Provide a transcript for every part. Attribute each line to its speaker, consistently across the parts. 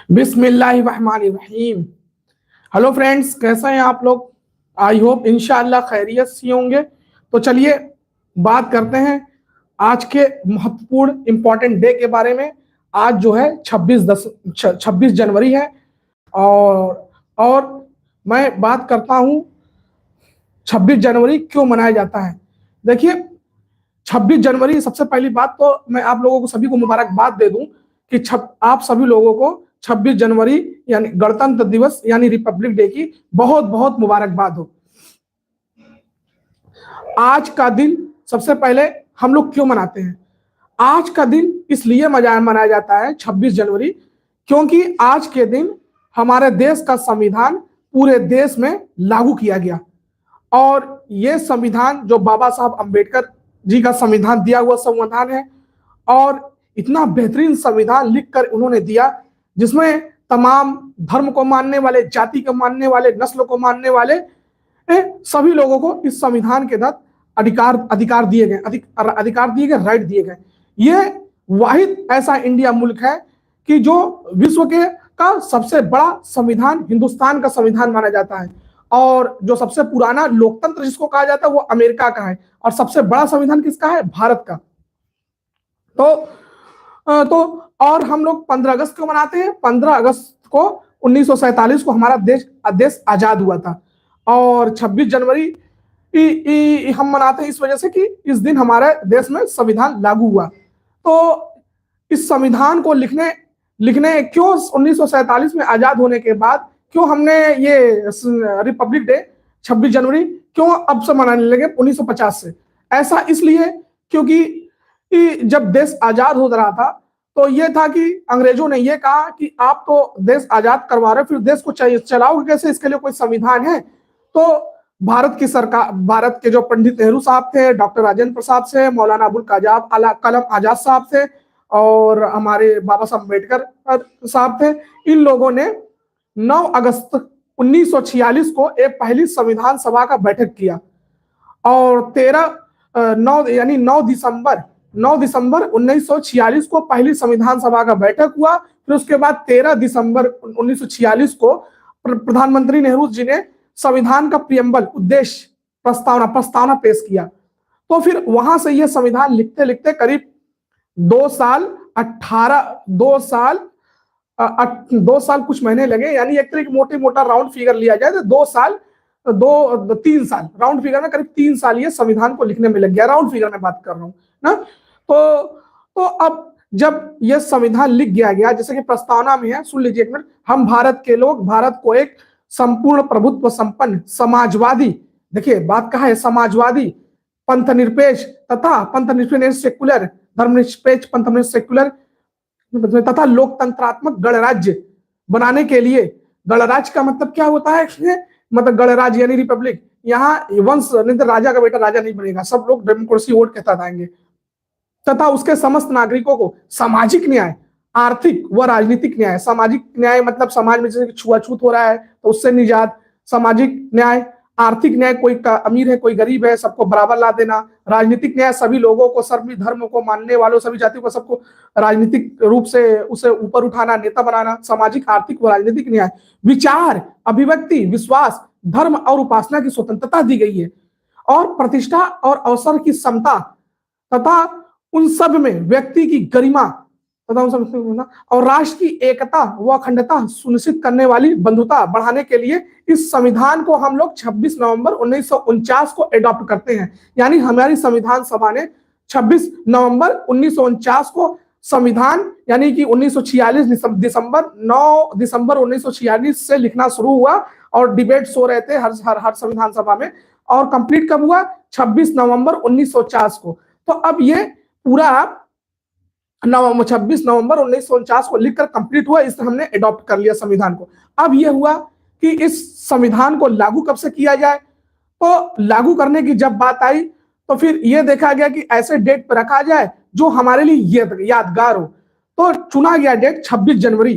Speaker 1: बिस्मिल्लाहिर्रहमानिर्रहीम। Hello friends, कैसे हैं आप लोग? आई होप इंशाअल्लाह खैरियत से होंगे। तो चलिए बात करते हैं आज के महत्वपूर्ण इम्पोर्टेंट डे के बारे में। आज जो है 26 जनवरी है। और मैं बात करता हूँ 26 जनवरी क्यों मनाया जाता है। देखिए, 26 जनवरी, सबसे पहली बात तो मैं आप लोगों को सभी को मुबारकबाद दे दूं कि आप सभी लोगों को 26 जनवरी यानी गणतंत्र दिवस यानी रिपब्लिक डे की बहुत बहुत मुबारकबाद हो। आज का दिन सबसे पहले हम लोग क्यों मनाते हैं? आज का दिन इसलिए मनाया जाता है 26 जनवरी, क्योंकि आज के दिन हमारे देश का संविधान पूरे देश में लागू किया गया। और ये संविधान जो बाबा साहब अम्बेडकर जी का संविधान दिया हुआ संविधान है, और इतना बेहतरीन संविधान लिखकर उन्होंने दिया जिसमें तमाम धर्म को मानने वाले, जाति को मानने वाले, नस्ल को मानने वाले सभी लोगों को इस संविधान के तहत अधिकार दिए गए, राइट दिए गए। ये वाहिद ऐसा इंडिया मुल्क है कि जो विश्व के का सबसे बड़ा संविधान हिंदुस्तान का संविधान माना जाता है, और जो सबसे पुराना लोकतंत्र जिसको कहा जाता है वो अमेरिका का है, और सबसे बड़ा संविधान किसका है? भारत का। तो और हम लोग 15 अगस्त को मनाते हैं। 15 अगस्त को 1947 को हमारा देश आजाद हुआ था, और 26 जनवरी हम मनाते हैं इस वजह से कि इस दिन हमारे देश में संविधान लागू हुआ। तो इस संविधान को लिखने क्यों 1947 में आजाद होने के बाद क्यों हमने ये रिपब्लिक डे 26 जनवरी क्यों अब से मनाने लगे 1950 से? ऐसा इसलिए क्योंकि जब देश आजाद हो रहा था तो ये था कि अंग्रेजों ने ये कहा कि आप तो देश आजाद करवा रहे हो, फिर देश को चलाओगे कैसे? इसके लिए कोई संविधान है? तो भारत की सरकार, भारत के जो पंडित नेहरू साहब थे, डॉक्टर राजेंद्र प्रसाद से, मौलाना अबुल कलाम आजाद साहब थे, और हमारे बाबा साहब अम्बेडकर साहब थे, इन लोगों ने 9 अगस्त 1946 को एक पहली संविधान सभा का बैठक किया, और 9 दिसंबर 1946 को पहली संविधान सभा का बैठक हुआ। फिर उसके बाद 13 दिसंबर 1946 को प्रधानमंत्री नेहरू जी ने संविधान का प्रियम्बल, उद्देश्य, प्रस्तावना पेश किया। तो फिर वहां से यह संविधान लिखते लिखते करीब 2 साल कुछ महीने लगे, यानी एक तरह की मोटा राउंड फिगर लिया जाए तो 3 साल राउंड फिगर में करीब 3 साल ये संविधान को लिखने में लग गया। राउंड फिगर में बात कर रहा हूं ना। तो अब जब यह संविधान लिख गया, जैसे कि प्रस्तावना में है, सुन लीजिए एक मिनट। हम भारत के लोग भारत को एक संपूर्ण प्रभुत्व संपन्न समाजवादी, देखिए बात कहा है, समाजवादी, पंथनिरपेक्ष सेक्युलर, धर्मनिरपेक्ष पंथनिरपेक्ष सेक्युलर तथा लोकतंत्रात्मक गणराज्य बनाने के लिए, गणराज्य का मतलब क्या होता है? मतलब गणराज्य यानी रिपब्लिक। यहाँ वंश नहीं तो राजा का बेटा राजा नहीं बनेगा, सब लोग डेमोक्रेसी वोट के तहत आएंगे, तथा उसके समस्त नागरिकों को सामाजिक न्याय, आर्थिक व राजनीतिक न्याय। सामाजिक न्याय मतलब समाज में जैसे छुआछूत हो रहा है तो उससे निजात, सामाजिक न्याय, आर्थिक न्याय, कोई अमीर है कोई गरीब है सबको बराबर ला देना, राजनीतिक न्याय सभी लोगों को, सभी धर्म को मानने वालों, सभी जातियों को, सबको राजनीतिक रूप से उसे ऊपर उठाना, नेता बनाना। सामाजिक, आर्थिक व राजनीतिक न्याय, विचार, अभिव्यक्ति, विश्वास, धर्म और उपासना की स्वतंत्रता दी गई है, और प्रतिष्ठा और अवसर की समता तथा उन सब में व्यक्ति की गरिमा तथा और राष्ट्र की एकता व अखंडता सुनिश्चित करने वाली बंधुता बढ़ाने के लिए इस संविधान को हम लोग 26 नवंबर 1949 को एडॉप्ट करते हैं। यानी हमारी संविधान सभा ने 26 नवंबर 1949 को संविधान, यानी कि 1946 9 दिसंबर 1946 से लिखना शुरू हुआ, और डिबेट्स हो रहे थे हर संविधान सभा में, और कंप्लीट कब हुआ? 26 नवंबर 1949 को। तो अब ये पूरा 26 नवंबर 1949 को लिखकर कंप्लीट हुआ, इससे हमने एडॉप्ट कर लिया संविधान को। अब यह हुआ कि इस संविधान को लागू कब से किया जाए? तो लागू करने की जब बात आई तो फिर यह देखा गया कि ऐसे डेट पर रखा जाए जो हमारे लिए यादगार हो। तो चुना गया डेट 26 जनवरी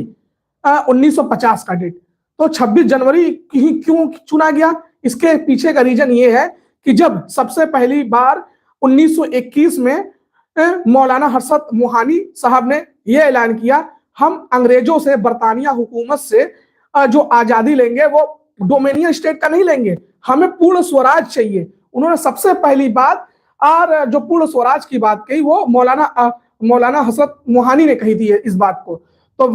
Speaker 1: 1950 का डेट। तो 26 जनवरी ही क्यों चुना गया? इसके पीछे का रीजन ये है कि जब सबसे पहली बार 1921 में मौलाना हर्षद मोहानी साहब ने यह ऐलान किया, हम अंग्रेजों से, बरतानिया हुकूमत से जो आजादी लेंगे वो डोमिनियन स्टेट का नहीं लेंगे, हमें पूर्ण स्वराज चाहिए। उन्होंने सबसे पहली बात और जो पूर्ण स्वराज की बात कही वो मौलाना हसरत मोहानी ने कही थी इस बात को। तो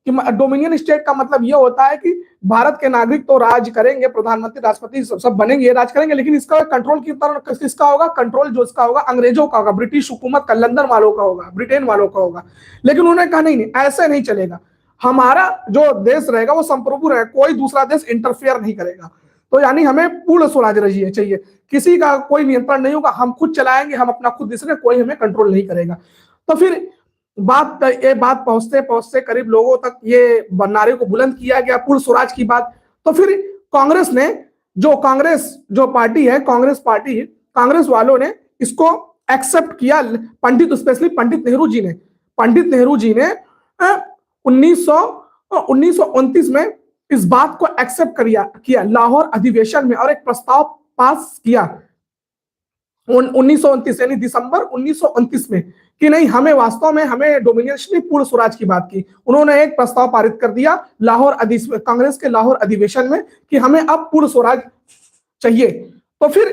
Speaker 1: डोमिनियन स्टेट का मतलब ये होता है कि भारत के नागरिक तो राज करेंगे, प्रधानमंत्री राष्ट्रपति सब बनेंगे, राज करेंगे, लेकिन इसका कंट्रोल किसका होगा? कंट्रोल जो इसका होगा अंग्रेजों का होगा, ब्रिटिश हुकूमत का, लंदन वालों का होगा, ब्रिटेन वालों का होगा। लेकिन उन्होंने कहा नहीं, ऐसे नहीं चलेगा, हमारा जो देश रहेगा वो संप्रभु रहेगा, कोई दूसरा देश इंटरफेयर नहीं करेगा। तो यानी हमें पूर्ण स्वराज चाहिए, किसी का कोई नियंत्रण नहीं होगा, हम खुद चलाएंगे, हम अपना खुद देश, कोई हमें कंट्रोल नहीं करेगा। तो फिर बात पहुंचते पहुंचते करीब लोगों तक ये नारे को बुलंद किया गया, पूर्ण स्वराज की बात। तो फिर कांग्रेस ने, जो पार्टी है कांग्रेस वालों ने इसको एक्सेप्ट किया। स्पेशली पंडित नेहरू जी ने 1929 में इस बात को एक्सेप्ट किया लाहौर अधिवेशन में, और एक प्रस्ताव पास किया 1929 यानी दिसंबर 1929 में कि नहीं, हमें वास्तव में हमें डोमिनियन पूर्ण स्वराज की बात की। उन्होंने एक प्रस्ताव पारित कर दिया कांग्रेस के लाहौर अधिवेशन में कि हमें अब पूर्ण स्वराज चाहिए। तो फिर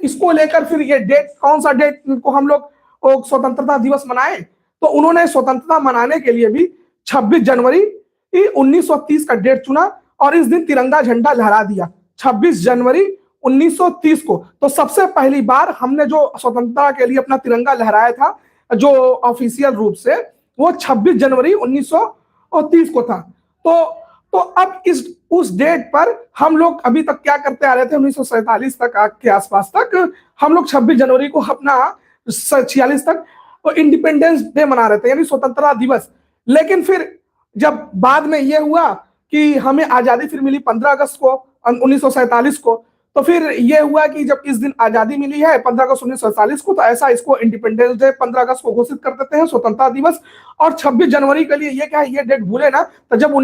Speaker 1: इसको लेकर फिर ये डेट, कौन सा डेट को हम लोग स्वतंत्रता दिवस मनाए, तो उन्होंने स्वतंत्रता मनाने के लिए भी 26 जनवरी 1930 का डेट चुना और इस दिन तिरंगा झंडा लहरा दिया 26 जनवरी 1930 को। तो सबसे पहली बार हमने जो स्वतंत्रता के लिए अपना तिरंगा लहराया था जो ऑफिशियल रूप से, वो 26 जनवरी 1930 को था। तो अब उस डेट पर हम लोग अभी तक क्या करते आ रहे थे, 1947 तक के आसपास तक हम लोग 26 जनवरी को अपना 46 तक इंडिपेंडेंस डे मना रहे थे, यानी स्वतंत्रता दिवस। लेकिन फिर जब बाद में यह हुआ कि हमें आजादी फिर मिली 15 अगस्त को 1947 को, तो फिर यह हुआ कि जब इस दिन आजादी मिली है 15 अगस्त 1947 को, तो ऐसा इसको इंडिपेंडेंस डे 15 अगस्त को घोषित कर देते हैं, स्वतंत्रता दिवस। और 26 जनवरी के लिए ये क्या है, ये डेट भूले ना, तो जब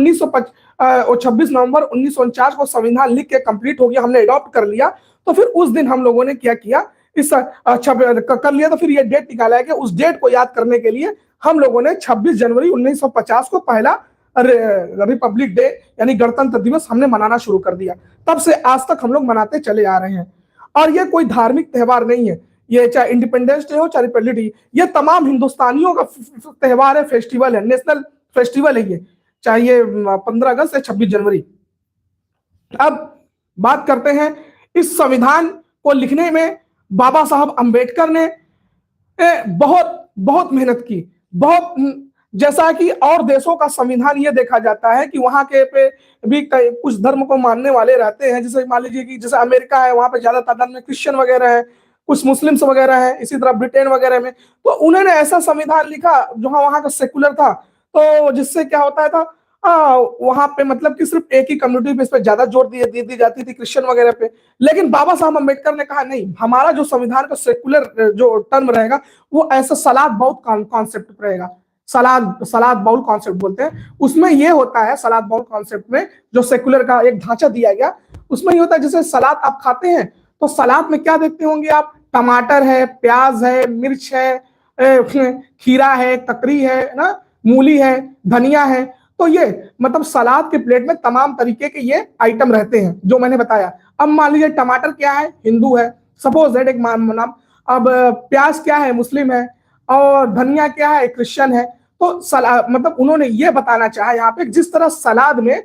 Speaker 1: 26 नवंबर 1949 को संविधान लिख के कंप्लीट हो गया, हमने अडॉप्ट कर लिया, तो फिर उस दिन हम लोगों ने क्या किया, इस कर लिया, तो फिर ये डेट निकाला है कि उस डेट को याद करने के लिए हम लोगों ने 26 जनवरी 1950 को पहला रिपब्लिक डे यानी गणतंत्र दिवस हमने मनाना शुरू कर दिया। तब से आज तक हम लोग मनाते चले आ रहे हैं। और ये कोई धार्मिक त्योहार नहीं है, ये चाहे इंडिपेंडेंस डे हो चाहे रिपब्लिक डे, ये तमाम हिंदुस्तानियों का त्योहार है, फेस्टिवल है, नेशनल फेस्टिवल है ये, चाहे ये 15 अगस्त या 26 जनवरी। अब बात करते हैं इस संविधान को लिखने में बाबा साहब अंबेडकर ने बहुत मेहनत की, जैसा कि और देशों का संविधान ये देखा जाता है कि वहां के पे भी कुछ धर्म को मानने वाले रहते हैं, जैसे मान लीजिए कि जैसे अमेरिका है, वहां पे ज्यादा तादाद में क्रिश्चियन वगैरह है, कुछ मुस्लिम्स वगैरह है, इसी तरह ब्रिटेन वगैरह में। तो उन्होंने ऐसा संविधान लिखा जो वहां का सेकुलर था, तो जिससे क्या होता था, वहां पे मतलब कि सिर्फ एक ही कम्युनिटी पे इस पे ज्यादा जोर दी जाती थी, क्रिश्चियन वगैरह पे। लेकिन बाबा साहब अम्बेडकर ने कहा नहीं, हमारा जो संविधान का सेकुलर जो टर्म रहेगा वो ऐसा सलाद बाउल कॉन्सेप्ट रहेगा। सलाद बाउल कॉन्सेप्ट बोलते हैं, उसमें ये होता है, सलाद बाउल कॉन्सेप्ट में जो सेकुलर का एक ढांचा दिया गया, उसमें ये होता है जैसे सलाद आप खाते हैं तो सलाद में क्या देखते होंगे आप, टमाटर है, प्याज है, मिर्च है, खीरा है, ककड़ी है ना, मूली है, धनिया है। तो ये मतलब सलाद के प्लेट में तमाम तरीके के ये आइटम रहते हैं जो मैंने बताया। अब मान लीजिए टमाटर क्या है, हिंदू है, सपोज दैट एक नाम। अब प्याज क्या है, मुस्लिम है, और धनिया क्या है, क्रिश्चियन है। तो सलाद मतलब उन्होंने ये बताना चाहा यहाँ पे, जिस तरह सलाद में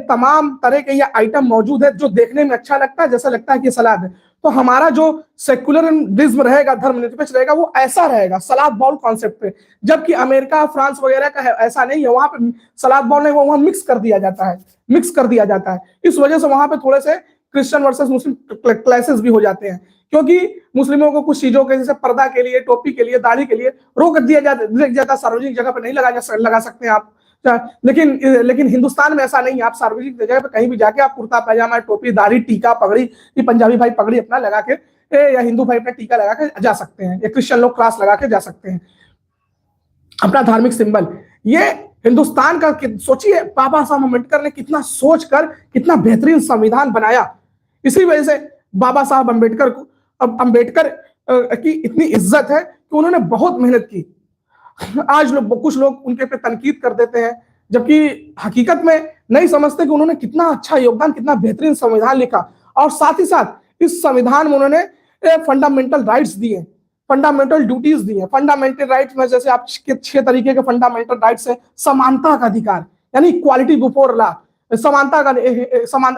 Speaker 1: तमाम तरह के ये आइटम मौजूद है जो देखने में अच्छा लगता है, जैसा लगता है कि सलाद है, तो हमारा जो सेक्युलरिज्म रहेगा, धर्मनिरपेक्ष रहेगा, वो ऐसा रहेगा सलाद बाउल कॉन्सेप्ट पे। जबकि अमेरिका, फ्रांस वगैरह का है, ऐसा नहीं है, वहां पे सलाद बाउल नहीं, वो वहां मिक्स कर दिया जाता है। इस वजह से वहां पे थोड़े से क्रिश्चियन वर्सेस मुस्लिम क्लासेस भी हो जाते हैं, क्योंकि मुस्लिमों को कुछ चीजों के जैसे पर्दा के लिए, टोपी के लिए, दाढ़ी के लिए रोक दिया जाता, सार्वजनिक जगह पर नहीं लगा सकते हैं आप। लेकिन हिंदुस्तान में ऐसा नहीं है, आप सार्वजनिक जगह पे कहीं भी जाके आप कुर्ता पैजामा, टोपी, दाढ़ी, टीका, पगड़ी, ये पंजाबी भाई पगड़ी अपना लगा के या हिंदू भाई अपना टीका लगा के जा सकते हैं, या क्रिश्चियन लोग क्रॉस लगा के जा सकते हैं, अपना धार्मिक सिंबल। ये हिंदुस्तान का सोचिए, बाबा साहब अम्बेडकर ने कितना सोचकर कितना बेहतरीन संविधान बनाया। इसी वजह से बाबा साहब अम्बेडकर की इतनी इज्जत है कि उन्होंने बहुत मेहनत की। आज लोग, कुछ लोग उनके पे तनकीद कर देते हैं, जबकि हकीकत में नहीं समझते कि उन्होंने कितना अच्छा योगदान, कितना बेहतरीन संविधान लिखा। और साथ ही साथ इस संविधान में उन्होंने फंडामेंटल राइट्स दिए, फंडामेंटल ड्यूटीज दी है। फंडामेंटल राइट्स में जैसे आप 6 तरीके के फंडामेंटल राइट्स है। समानता का अधिकार यानी इक्वालिटी बिफोर लॉ, समानता का समान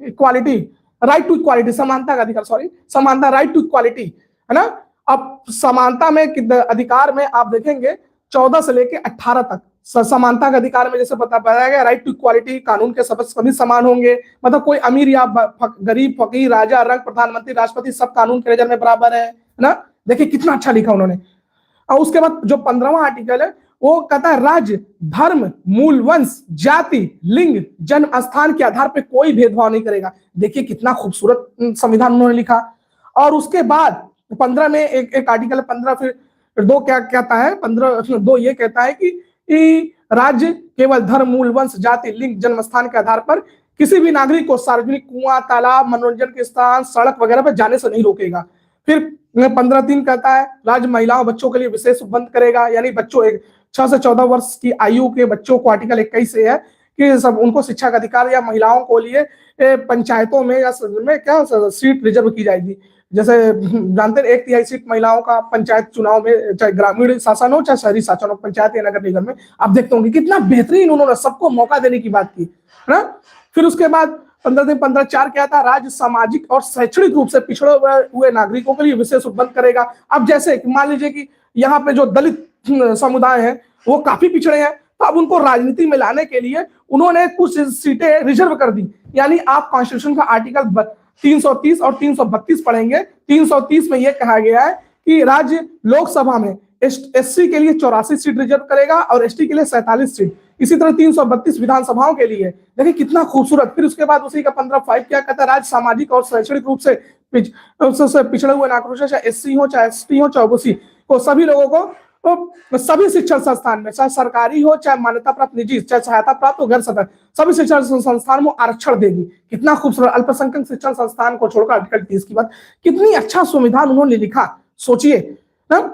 Speaker 1: इक्वालिटी, राइट टू इक्वालिटी, समानता का अधिकार, सॉरी समानता, राइट टू इक्वालिटी, है ना। अब समानता में अधिकार में आप देखेंगे 14 से लेके 18 तक समानता के अधिकार में जैसे बताया गया, राइट टू इक्वालिटी, कानून के सभी समान होंगे, मतलब कोई अमीर या गरीब, फकीर, राजा, रंग, प्रधानमंत्री, राष्ट्रपति सब कानून के नजर में बराबर है ना। देखिए कितना अच्छा लिखा उन्होंने। और उसके बाद जो 15वां आर्टिकल है वो कहता है राज्य, धर्म, मूल, वंश, जाति, लिंग, जन्म स्थान के आधार पर कोई भेदभाव नहीं करेगा। देखिए कितना खूबसूरत संविधान उन्होंने लिखा। और उसके बाद 15 में एक आर्टिकल 15 फिर 2 क्या कहता है, 15(2) ये कहता है कि राज्य केवल धर्म, मूल, वंश, जाति, लिंग, जन्म स्थान के आधार पर किसी भी नागरिक को सार्वजनिक कुआं, तालाब, मनोरंजन के स्थान, सड़क वगैरह पर जाने से नहीं रोकेगा। फिर 15(3) कहता है राज्य महिलाओं, बच्चों के लिए विशेष उपबंध करेगा, यानी बच्चों 6 से 14 वर्ष की आयु के बच्चों को आर्टिकल 21 से है कि सब उनको शिक्षा का अधिकार, या महिलाओं को लिए पंचायतों में या में क्या सीट रिजर्व की जाएगी। जैसे जानते हैं 1/3 सीट महिलाओं का पंचायत चुनाव में, चाहे ग्रामीण शासन हो चाहे शहरी शासन हो, पंचायत या नगर निगम में। आप देखते होंगे कितना बेहतरीन उन्होंने सबको मौका देने की बात की, है ना। फिर उसके बाद 15(4) क्या था, राज्य सामाजिक और शैक्षणिक रूप से पिछड़े हुए नागरिकों के लिए विशेष उपबंध करेगा। अब जैसे मान लीजिए कि यहाँ पे जो दलित समुदाय है वो काफी पिछड़े हैं, तो अब उनको राजनीति में लाने के लिए उन्होंने कुछ सीटें रिजर्व कर दी। यानी आप कॉन्स्टिट्यूशन का आर्टिकल 330 और 332 पढ़ेंगे। 330 में यह कहा गया है कि राज्य लोकसभा में एससी के लिए 84 सीट रिजर्व करेगा और एसटी के लिए 47 सीट। इसी तरह 332 विधानसभाओं के लिए। देखिए कितना खूबसूरत। फिर उसके बाद उसी का 15(5) क्या कहता है, राज्य सामाजिक और शैक्षणिक रूप से पिछड़े हुए नागरिकों, चाहे एससी हो, चाहे एसटी हो, चाहे ओबीसी को, सभी लोगों को तो सभी शिक्षण संस्थान में, चाहे सरकारी हो, चाहे मान्यता प्राप्त निजी, चाहे सहायता प्राप्त हो, गैर सरकारी, सभी शिक्षण संस्थान में आरक्षण देगी। कितना खूबसूरत। अल्पसंख्यक शिक्षण संस्थान को छोड़कर आर्टिकल 30 की बात, कितनी अच्छा संविधान उन्होंने लिखा, सोचिए ना।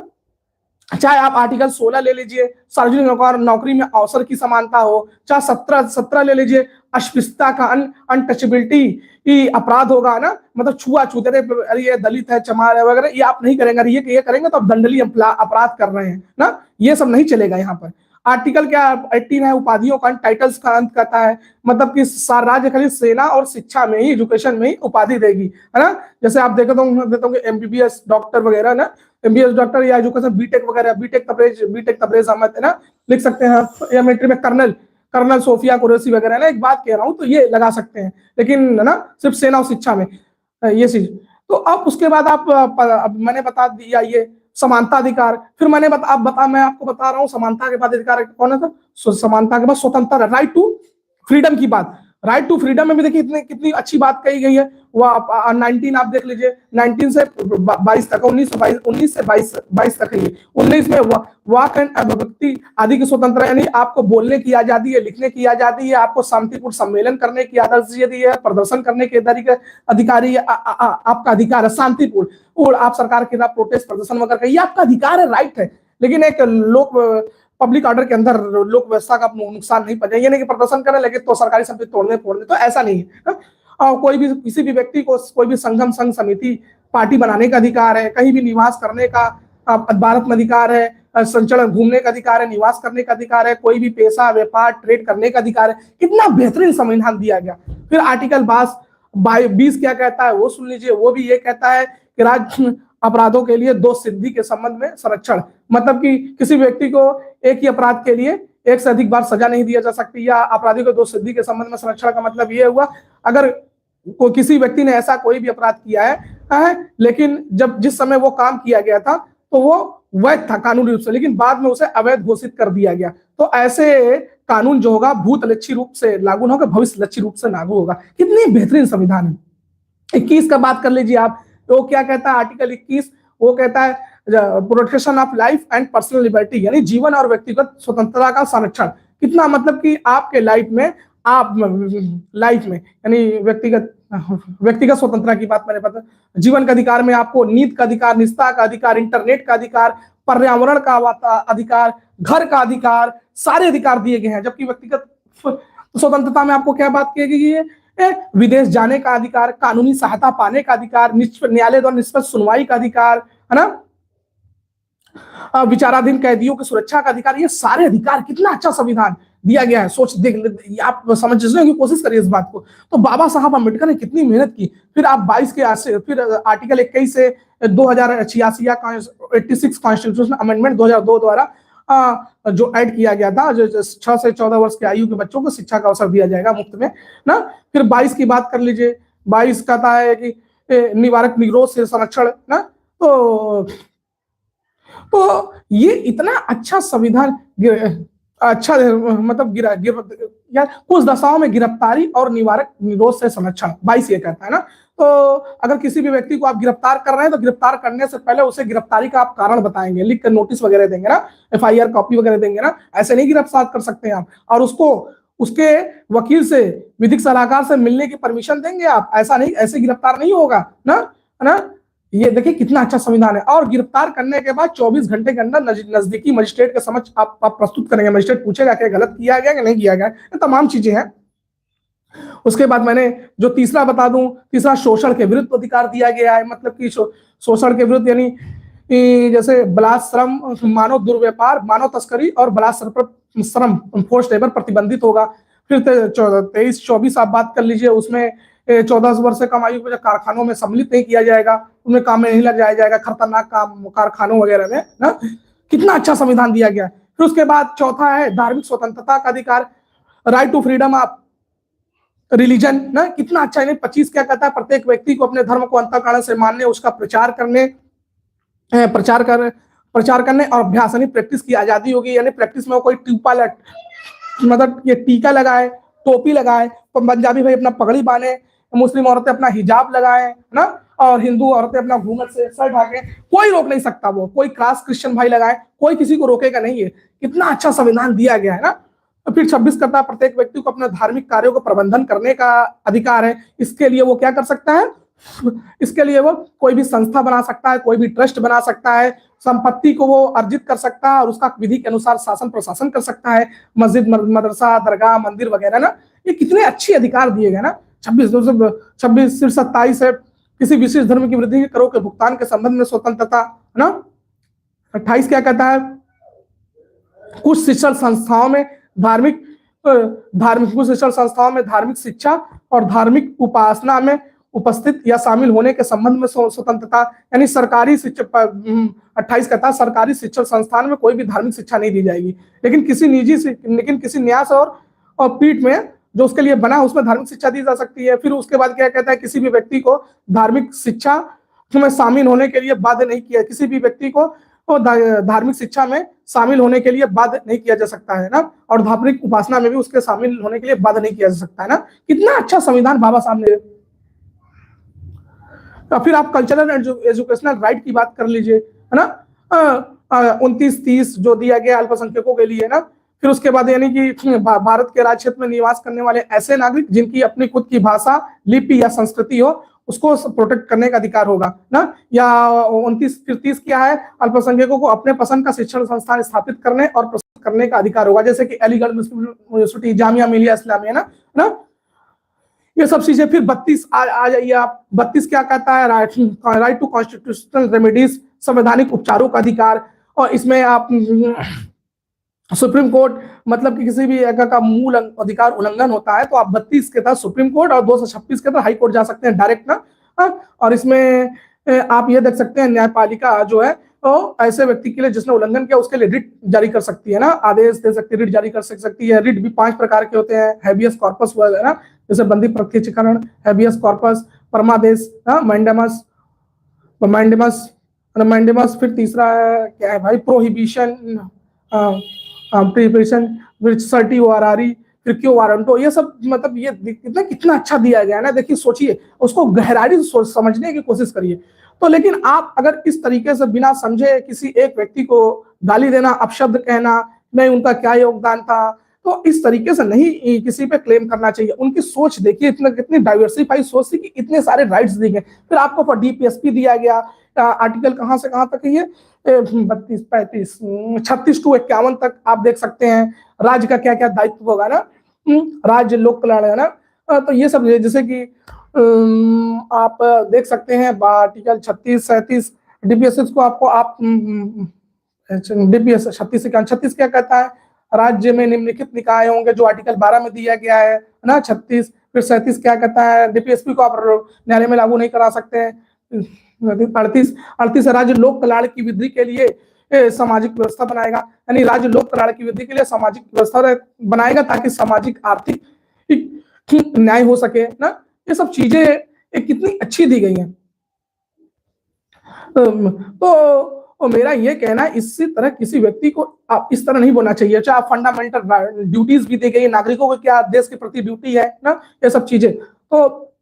Speaker 1: चाहे आप आर्टिकल 16 ले लीजिए, सार्वजनिक नौकरी में अवसर की समानता हो, चाहे 17 ले लीजिए, अस्पृश्यता का अनटचेबिलिटी अपराध होगा ना, मतलब छुआछूत, अरे ये दलित है, चमार है वगैरह, ये आप नहीं करेंगे, ये करेंगे तो आप दंडनीय अपराध कर रहे हैं ना, ये सब नहीं चलेगा यहाँ पर। आर्टिकल क्या 18 है, उपाधियों का, टाइटल्स का अंत करता है, मतलब कि राज्य खाली सेना और शिक्षा में ही, एजुकेशन में ही उपाधि देगी, है ना। जैसे आप देते होंगे एमबीबीएस डॉक्टर वगैरह ना, एमबीबीएस डॉक्टर या एजुकेशन बीटेक वगैरह, बीटेक तबरेज अहमद है ना, लिख सकते हैं। या मिलिट्री में कर्नल सोफिया कुरैशी वगैरह ना, एक बात कह रहा हूं तो ये लगा सकते हैं, लेकिन है ना सिर्फ सेना और शिक्षा में ये चीज। तो अब उसके बाद मैंने बता दिया ये समानता अधिकार। फिर मैं आपको बता रहा हूँ समानता के बाद अधिकार कौन है, तो समानता के बाद स्वतंत्रता, राइट टू फ्रीडम की बात। राइट टू फ्रीडम में भी देखिए कितनी अच्छी बात कही गई है। वो 19 आप देख लीजिए, 19 से 22 तक, 19 से 22 तक है। 19 में वाक एंड अभिव्यक्ति आदि की स्वतंत्रता, यानी आपको बोलने की आजादी है, लिखने की आजादी है, आपको शांतिपूर्ण सम्मेलन करने की आजादी है, प्रदर्शन करने के अधिकारी आपका अधिकार है, शांतिपूर्ण, और आप सरकार के खिलाफ प्रोटेस्ट प्रदर्शन वगैरह, ये आपका अधिकार है, राइट है। लेकिन एक पब्लिक ऑर्डर के अंदर लोक व्यवस्था का नुकसान नहीं पहुंचे, ये नहीं कि प्रदर्शन करें लेकिन तो सरकारी संपत्ति तोड़ने, तो ऐसा नहीं है। और कोई भी किसी भी व्यक्ति को कोई भी संगम, संघ, समिति, पार्टी बनाने का अधिकार है, कहीं भी निवास करने का भारत में अधिकार है, संचरण घूमने का अधिकार है, निवास करने का अधिकार है, कोई भी पेशा, व्यापार, ट्रेड करने का अधिकार है। कितना बेहतरीन संविधान दिया गया। फिर आर्टिकल 20 क्या कहता है वो सुन लीजिए। वो भी ये कहता है कि राज्य अपराधों के लिए 2 सिद्धि के संबंध में संरक्षण, मतलब कि किसी व्यक्ति को एक ही अपराध के लिए एक से अधिक बार सजा नहीं दिया जा सकती, या अपराधी को 2 सिद्धि के संबंध में संरक्षण का मतलब ये हुआ अगर किसी व्यक्ति ने ऐसा कोई भी अपराध किया है लेकिन जिस समय वो काम किया गया था तो वो वैध था कानूनी रूप से, लेकिन बाद में उसे अवैध घोषित कर दिया गया, तो ऐसे कानून जो होगा भूत लक्षी रूप से लागू न होगा, भविष्य लक्षी रूप से लागू होगा। कितनी बेहतरीन संविधान है। 21 का बात कर लीजिए आप, तो क्या कहता है आर्टिकल 21, वो कहता है protection of life and personal liberty, यानी जीवन और व्यक्तिगत स्वतंत्रता का संरक्षण। कितना, मतलब कि आपके लाइफ में आप लाइफ में, यानी व्यक्तिगत व्यक्तिगत स्वतंत्रता की बात मैंने पता, जीवन का अधिकार में आपको नींद का अधिकार, निजता का अधिकार, इंटरनेट का अधिकार, पर्यावरण का अधिकार, घर का अधिकार, सारे अधिकार दिए गए हैं। जबकि व्यक्तिगत स्वतंत्रता में आपको क्या बात की गई है? विदेश जाने का अधिकार, कानूनी सहायता पाने का अधिकार, न्यायालय द्वारा निष्पक्ष सुनवाई का अधिकार, है ना, विचाराधीन कैदियों की सुरक्षा का अधिकार, ये सारे अधिकार, कितना अच्छा संविधान दिया गया है। सोच देख, आप समझने की कोशिश करिए इस बात को। तो बाबा साहब अम्बेडकर ने कितनी मेहनत की। फिर आप 22 के फिर आर्टिकल 21 से 2086 या 86 कॉन्स्टिट्यूशन अमेंडमेंट 2002 द्वारा जो ऐड किया गया था, जो 6 से 14 वर्ष की आयु के बच्चों को शिक्षा का अवसर दिया जाएगा मुफ्त में ना। फिर 22 की बात कर लीजिए, 22 कहता है कि निवारक निरोध से संरक्षण ना। तो ये इतना अच्छा संविधान, अच्छा मतलब या कुछ दशाओं में गिरफ्तारी और निवारक निरोध से संरक्षण 22 ये कहता है ना। तो अगर किसी भी व्यक्ति को आप गिरफ्तार कर रहे हैं तो गिरफ्तार करने से पहले उसे गिरफ्तारी का आप कारण बताएंगे, लिख कर नोटिस वगैरह देंगे ना, FIR कॉपी वगैरह देंगे ना। ऐसे नहीं गिरफ्तार कर सकते हैं आप। और उसको उसके वकील से, विधिक सलाहकार से मिलने की परमिशन देंगे आप। ऐसा नहीं, ऐसे गिरफ्तार नहीं होगा ना, है ना। ये देखिए कितना अच्छा संविधान है। और गिरफ्तार करने के बाद 24 घंटे के अंदर नजदीकी मजिस्ट्रेट के समक्ष आप प्रस्तुत करेंगे। मजिस्ट्रेट पूछेगा कि गलत किया गया कि नहीं किया गया, तमाम चीजें हैं। उसके बाद मैंने जो तीसरा बता दूं, तीसरा शोषण के विरुद्ध अधिकार दिया गया है। मतलब कि शोषण के विरुद्ध, यानी जैसे बलात्श्रम, मानव दुर्व्यापार, मानव तस्करी और बलात्श्रम फोर्स लेबर प्रतिबंधित होगा। फिर 23-24 आप बात कर लीजिए, उसमें 14 वर्ष से कम आयु को कारखानों में सम्मिलित नहीं किया जाएगा, उनमें काम में नहीं लग जाएगा, खतरनाक काम कारखानों वगैरह में ना। कितना अच्छा संविधान दिया गया। फिर उसके बाद चौथा है धार्मिक स्वतंत्रता का अधिकार, right to freedom of religion ना। कितना अच्छा है। 25 क्या कहता है? प्रत्येक व्यक्ति को अपने धर्म को अंतःकरण से मानने, उसका प्रचार करने और अभ्यास यानी प्रैक्टिस की आजादी होगी। यानी प्रैक्टिस में कोई मतलब ये टीका लगाए, टोपी लगाए, पंजाबी भाई अपना पगड़ी बांधे, मुस्लिम औरतें अपना हिजाब लगाए ना, और हिंदू औरतें अपना घूंघट से सर ढाके, कोई रोक नहीं सकता। वो कोई क्रास क्रिश्चियन भाई लगाए, कोई किसी को रोकेगा नहीं है। कितना अच्छा संविधान दिया गया है ना। तो फिर 26 करता है प्रत्येक व्यक्ति को अपने धार्मिक कार्यों को प्रबंधन करने का अधिकार है। इसके लिए वो क्या कर सकता है? इसके लिए वो कोई भी संस्था बना सकता है, कोई भी ट्रस्ट बना सकता है, संपत्ति को वो अर्जित कर सकता है और उसका विधि के अनुसार शासन प्रशासन कर सकता है। मस्जिद, मदरसा, दरगाह, मंदिर वगैरह ना, ये कितने अच्छे अधिकार दिए गए ना। 26 से 27 है किसी विशेष धर्म की वृद्धि के करों के भुगतान के संबंध में स्वतंत्रता है ना। 28 क्या कहता है? कुछ शिक्षण संस्थाओं में धार्मिक शिक्षा और धार्मिक उपासना में उपस्थित या शामिल होने के संबंध में स्वतंत्रता। यानी सरकारी शिक्षा 28 कहता है सरकारी शिक्षण संस्थान में कोई भी धार्मिक शिक्षा नहीं दी जाएगी, लेकिन किसी न्यास और पीठ में जो उसके लिए बना उसमें धार्मिक शिक्षा दी जा सकती है। फिर उसके बाद क्या कहता है? किसी भी व्यक्ति को धार्मिक शिक्षा में शामिल होने के लिए बाध्य नहीं किया, किसी भी व्यक्ति को धार्मिक शिक्षा में शामिल होने के लिए बाध्य नहीं किया जा सकता है ना। और धार्मिक उपासना में भी उसके शामिल होने के लिए बाध्य नहीं किया जा सकता है ना। कितना अच्छा संविधान बाबा साहब ने। तो फिर आप कल्चरल एंड एजुकेशनल राइट की बात कर लीजिए, है ना। 29-30 जो दिया गया अल्पसंख्यकों के लिए ना। फिर उसके बाद यानी कि भारत के राज्य क्षेत्र में निवास करने वाले ऐसे नागरिक जिनकी अपनी खुद की भाषा, लिपि या संस्कृति हो, उसको प्रोटेक्ट करने का अधिकार होगा ना। या 29-30 क्या है? अल्पसंख्यकों को अपने पसंद का शिक्षण संस्थान स्थापित करने और प्रस्तुत करने का अधिकार होगा, जैसे कि अलीगढ़ मुस्लिम यूनिवर्सिटी, जामिया मिलिया इस्लामिया ना। ये सब चीजें। फिर 32 आ जाइए आप। 32 क्या कहता है? राइट टू कॉन्स्टिट्यूशनल रेमेडीज, संवैधानिक उपचारों का अधिकार। और इसमें आप सुप्रीम कोर्ट, मतलब कि किसी भी जगह का मूल अधिकार उल्लंघन होता है तो आप 32 के तहत सुप्रीम कोर्ट और 226 के तहत हाई कोर्ट जा सकते हैं डायरेक्ट ना। और इसमें आप ये देख सकते हैं न्यायपालिका जो है तो ऐसे व्यक्ति के लिए जिसने उल्लंघन किया उसके लिए रिट जारी कर सकती है ना, आदेश दे सकती है, रिट जारी कर सकती है। रिट भी 5 प्रकार के होते हैं। हैबियस कॉर्पस है ना, जैसे बंदी प्रत्यक्षीकरण, हैबियस कॉर्पस, परमादेश, मैंडेमस। फिर तीसरा क्या है भाई? प्रोहिबिशन, प्रिपरेशन, सर्टी वारारी, फिर क्यों वारंटो। ये सब मतलब ये कितना अच्छा दिया गया है ना। देखिए सोचिए, उसको गहराई से समझने की कोशिश करिए। तो लेकिन आप अगर इस तरीके से बिना समझे किसी एक व्यक्ति को गाली देना, अपशब्द कहना, नहीं उनका क्या योगदान था, तो इस तरीके से नहीं किसी पे क्लेम करना चाहिए। उनकी सोच देखिए, इतना कितनी डाइवर्सिफाइड सोच थी कि इतने सारे राइट्स दिए गए। फिर आपको डीपीएसपी दिया गया, आर्टिकल कहां से कहां तक है ये, 32, 35, 36 टू 51 तक आप देख सकते हैं। राज्य का क्या क्या दायित्व होगा ना, राज्य लोक कल्याण है ना। तो ये सब जैसे कि आप देख सकते हैं आर्टिकल 36, 37 डीपीएसएस को आपको आप डीपीएस 36 से 36 क्या कहता है, राज्य में निम्नलिखित निकाय होंगे, जो आर्टिकल 12 में दिया गया है ना 36। फिर 37 क्या कहता है, डीपीएसपी को आप न्यायालय में लागू नहीं करा सकते हैं। 38 राज्य लोक कल्याण की वृद्धि के लिए सामाजिक व्यवस्था बनाएगा, यानी राज्य लोक कल्याण की वृद्धि के लिए सामाजिक व्यवस्था बनाएगा ताकि सामाजिक आर्थिक न्याय हो सके ना। ये सब चीजें कितनी अच्छी दी गई हैं। तो मेरा ये कहना है, इसी तरह किसी व्यक्ति को आप इस तरह नहीं बोलना चाहिए। चाहे आप फंडामेंटल ड्यूटीज भी दी गई, नागरिकों को क्या देश के प्रति ड्यूटी है ना, ये सब चीजें। तो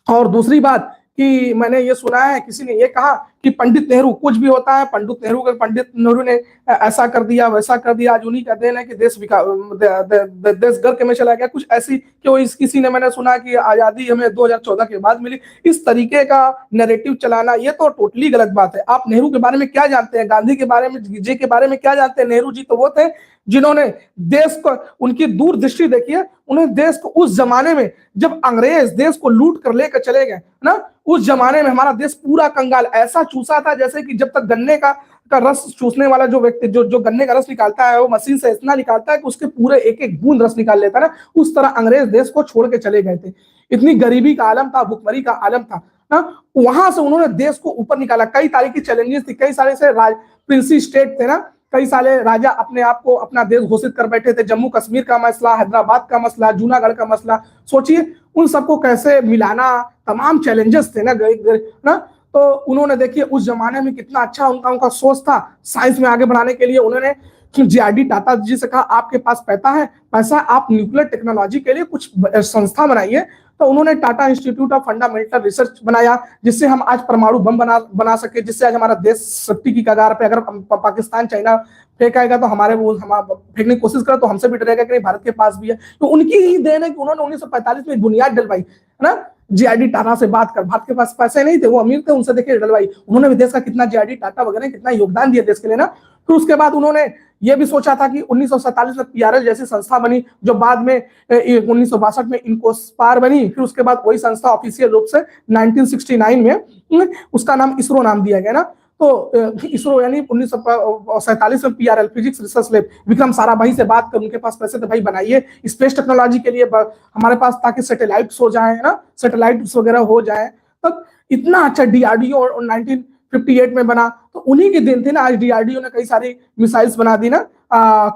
Speaker 1: और दूसरी बात कि मैंने ये सुना है, किसी ने ये कहा कि पंडित नेहरू कुछ भी होता है, पंडित नेहरू ने ऐसा कर दिया वैसा कर दिया, आज उन्हीं का देन है कि देश देश गर्क में चला गया, कुछ ऐसी क्यों। किसी ने, मैंने सुना कि आजादी हमें 2014 के बाद मिली। इस तरीके का नैरेटिव चलाना ये तो टोटली गलत बात है। आप नेहरू के बारे में क्या जानते हैं, गांधी के बारे में, जी के बारे में क्या जानते हैं? नेहरू जी तो वो थे जिन्होंने देश को, उनकी दूरदृष्टि देखिए, उन्हें देश को उस जमाने में जब अंग्रेज देश को लूट कर लेकर चले गए ना, उस जमाने में हमारा देश पूरा कंगाल ऐसा चूसा था जैसे कि जब तक गन्ने का रस चूसने वाला जो व्यक्ति जो गन्ने का रस निकालता है, वो मशीन से इतना निकालता है कि उसके पूरे एक एक बूंद रस निकाल लेता है ना, उस तरह अंग्रेज देश को छोड़ के चले गए थे। इतनी गरीबी का आलम था, भुखमरी का आलम था ना, वहां से उन्होंने देश को ऊपर निकाला। कई तरह की चैलेंजेस थी, कई सारे से प्रिंसी स्टेट थे ना, कई सारे राजा अपने आप को अपना देश घोषित कर बैठे थे। जम्मू कश्मीर का मसला, हैदराबाद का मसला, जूनागढ़ का मसला, सोचिए उन सबको कैसे मिलाना, तमाम चैलेंजेस थे ना। तो उन्होंने देखिए उस जमाने में कितना अच्छा उनका सोच था, साइंस में आगे बढ़ाने के लिए। उन्होंने जेआरडी टाटा जी से कहा, आपके पास पैसा, आप न्यूक्लियर टेक्नोलॉजी के लिए कुछ संस्था बनाइए। तो उन्होंने Tata institute of fundamental research बनाया, जिससे हम आज परमाणु बम बना सके, जिससे आज हमारा देश शक्ति की कगार पे, अगर पाकिस्तान चाइना फेंकाएगा तो हमारे फेंकने की कोशिश करे तो हमसे भी डरेगा कि नहीं, भारत के पास भी है। तो उनकी ही देन है कि उन्होंने 1945 में बुनियाद डलवाई है ना। जेआरडी टाटा से बात कर, भारत के पास पैसे नहीं थे, वो अमीर थे, उनसे देखिए डलवाई। उन्होंने भी देश का कितना, जेआरडी टाटा वगैरह कितना योगदान दिया देश के लिए ना। फिर उसके बाद उन्होंने ये भी सोचा था कि 1947 में पीआरएल जैसी संस्था बनी, जो बाद में 1962 में इनकोस्पार बनी। फिर उसके बाद वही संस्था ऑफिशियल रूप से 1969 में उसका नाम इसरो नाम दिया गया ना। तो इसरो यानी 1947 में PRL, physics research lab, Vikram Sarabhai से बात कर, उनके पास पैसे थे, भाई बनाइए स्पेस टेक्नोलॉजी के लिए हमारे पास, ताकि सैटेलाइट्स हो जाए ना, सैटेलाइट्स वगैरह हो जाए। तब इतना अच्छा डीआरडीओ 1958 में बना, तो उन्हीं के दिन थे ना। आज डीआरडीओ ने कई सारी मिसाइल्स बना दी ना,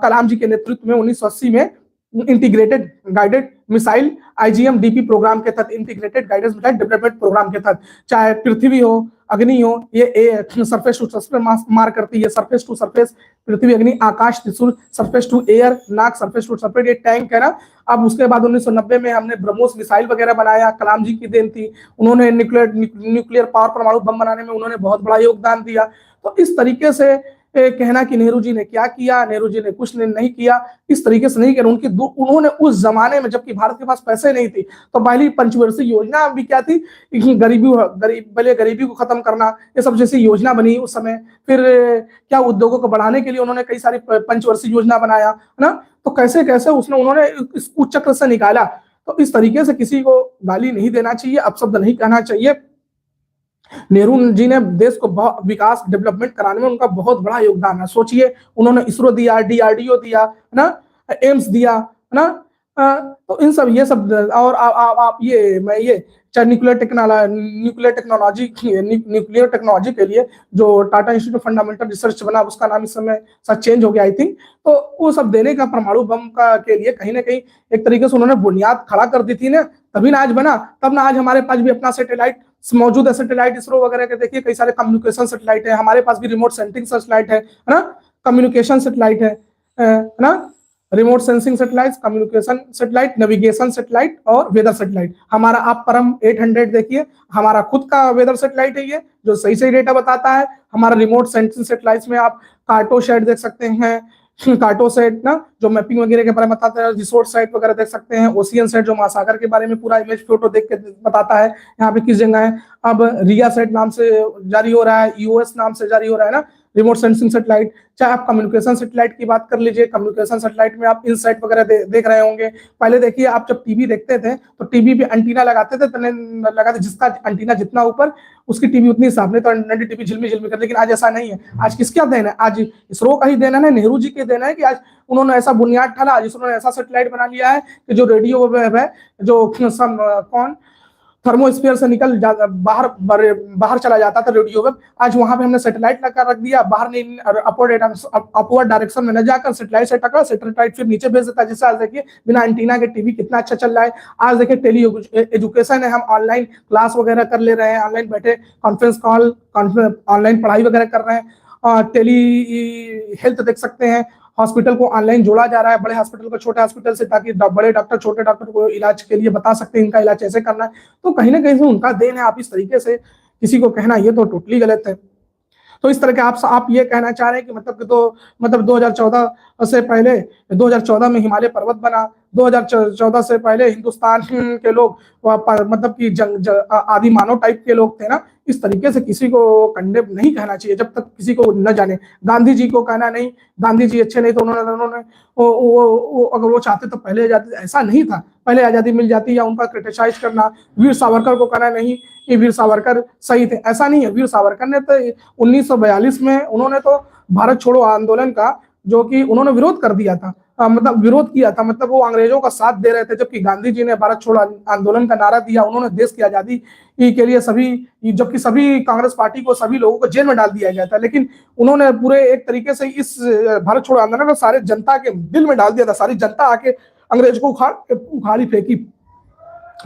Speaker 1: कलाम जी के नेतृत्व में 1980 में integrated guided missile IGM-DP program के तहत, integrated guided missile development program के तहत, चाहे पृथ्वी हो, अग्नि हो, ये सरफेस टू सरफेस मार करती है, surface to surface Prithvi, Agni, Akash Trishul, surface to air Nag, surface to surface ये टैंक है ना। अब उसके बाद 1990 में हमने ब्रह्मोस मिसाइल वगैरह बनाया, कलाम जी की देन थी। उन्होंने न्यूक्लियर पावर, परमाणु बम बनाने में उन्होंने बहुत बड़ा योगदान दिया। तो इस तरीके से कहना कि नेहरू जी ने क्या किया, नेहरू जी ने कुछ नहीं किया, इस तरीके से नहीं किया। उन्होंने उस जमाने में, जबकि भारत के पास पैसे नहीं थी, तो पहली पंचवर्षीय योजना भी क्या थी, गरीबी को खत्म करना, ये सब जैसी योजना बनी उस समय। फिर क्या उद्योगों को बढ़ाने के लिए उन्होंने कई सारी पंचवर्षीय योजना बनाया है ना। तो कैसे कैसे उन्होंने इस चक्र से निकाला। तो इस तरीके से किसी को गाली नहीं देना चाहिए, अपशब्द नहीं कहना चाहिए। नेहरू जी ने देश को विकास, डेवलपमेंट कराने में उनका बहुत बड़ा योगदान है। सोचिए, उन्होंने इसरो दिया, डीआरडीओ दिया ना, एम्स दिया ना। तो इन सब, ये सब, और आप ये चाहे न्यूक्लियर टेक्नोलॉजी के लिए जो Tata institute of fundamental research बना, उसका नाम इस समय शायद चेंज हो गया आई थिंक। तो वो सब देने का, परमाणु बम का के लिए कहीं ना कहीं एक तरीके से उन्होंने बुनियाद खड़ा कर दी थी ना, तभी ना आज बना। तब ना आज हमारे पास भी अपना सैटेलाइट मौजूद है, सैटेलाइट इसरो वगैरह के देखिए कई सारे कम्युनिकेशन सैटेलाइट है, हमारे पास भी रिमोट सेंसिंग सैटेलाइट है ना, कम्युनिकेशन सैटेलाइट है ना, remote sensing satellite, communication satellite, navigation satellite और वेदर सैटेलाइट। हमारा आप परम 800 देखिए, हमारा खुद का वेदर सैटेलाइट है ये, जो सही सही डेटा बताता है। हमारा रिमोट सेंसिंग सैटेलाइट में आप कार्टोसैट देख सकते हैं, कार्टो सेट ना, जो मैपिंग वगैरह के बारे में बताता है, रिसोर्ट साइट वगैरह देख सकते हैं, ओशियन सेट जो महासागर के बारे में पूरा इमेज फोटो देख के बताता है यहाँ पे किस जगह है। अब रिया सेट नाम से जारी हो रहा है, ईओएस नाम से जारी हो रहा है ना, रिमोट सेंसिंग सेटेलाइट। चाहे आप कम्युनिकेशन सेटेलाइट की बात कर लीजिए, कम्युनिकेशन सेटेलाइट में आप इनसाइट वगैरह देख रहे होंगे। पहले देखिए, आप जब टीवी देखते थे तो टीवी पे एंटीना लगाते थे, लगाते, जिसका एंटीना जितना ऊपर उसकी टीवी उतनी साफ, नहीं तो नडी टीवी झिलमी झिलमी कर। लेकिन आज ऐसा नहीं है। आज किसका देन है? आज इसरो का ही देना है, नेहरू जी के देना है कि आज उन्होंने ऐसा बुनियाद डाला, आज उन्होंने ऐसा सेटेलाइट बना लिया है कि जो रेडियो वेव है, जो कौन थर्मोस्फीयर से निकल बाहर बाहर चला जाता था रेडियो वेव, आज वहां पे हमने सेटेलाइट लगा रख दिया, बाहर नहीं, अपवर्ड डायरेक्शन में न जाकर सेटेलाइट से टकरा, सेटेलाइट फिर नीचे भेज देता है। जैसे आज देखिए बिना एंटीना के टीवी कितना अच्छा चल रहा है। आज देखिए टेली एजुकेशन है, हम ऑनलाइन क्लास वगैरह कर ले रहे हैं, ऑनलाइन बैठे कॉन्फ्रेंस कॉल, ऑनलाइन पढ़ाई वगैरह कर रहे हैं, टेली हेल्थ देख सकते हैं, हॉस्पिटल को ऑनलाइन जोड़ा जा रहा है, बड़े हॉस्पिटल को छोटे हॉस्पिटल से, ताकि बड़े डॉक्टर छोटे डॉक्टर को इलाज के लिए बता सकते हैं इनका इलाज ऐसे करना है। तो कहीं ना कहीं से उनका देन है। आप इस तरीके से किसी को कहना, ये तो टोटली गलत है। तो इस तरह के आप ये कहना चाह रहे हैं कि मतलब 2014 से पहले, 2014 में हिमालय पर्वत बना, 2014 से पहले हिंदुस्तान के लोग मतलब कि आदि मानव टाइप के लोग थे ना। इस तरीके से किसी को कंडेम नहीं कहना चाहिए जब तक किसी को न जाने। गांधी जी को कहना नहीं, गांधी जी अच्छे नहीं तो उन्होंने अगर वो चाहते तो पहले आजादी, ऐसा नहीं था, पहले आजादी मिल जाती, या उनका क्रिटिसाइज करना। वीर सावरकर को कहना नहीं कि वीर सावरकर सही थे, ऐसा नहीं है। वीर सावरकर ने तो 1942 में उन्होंने तो भारत छोड़ो आंदोलन का जो कि उन्होंने विरोध कर दिया था, मतलब विरोध किया था, मतलब वो अंग्रेजों का साथ दे रहे थे, जबकि गांधी जी ने भारत छोड़ो आंदोलन का नारा दिया। उन्होंने देश की आजादी के लिए जबकि सभी कांग्रेस पार्टी को, सभी लोगों को जेल में डाल दिया गया था, लेकिन उन्होंने पूरे एक तरीके से इस भारत छोड़ो आंदोलन को सारे जनता के दिल में डाल दिया था। सारी जनता आके अंग्रेज को उखाड़ी फेंकी,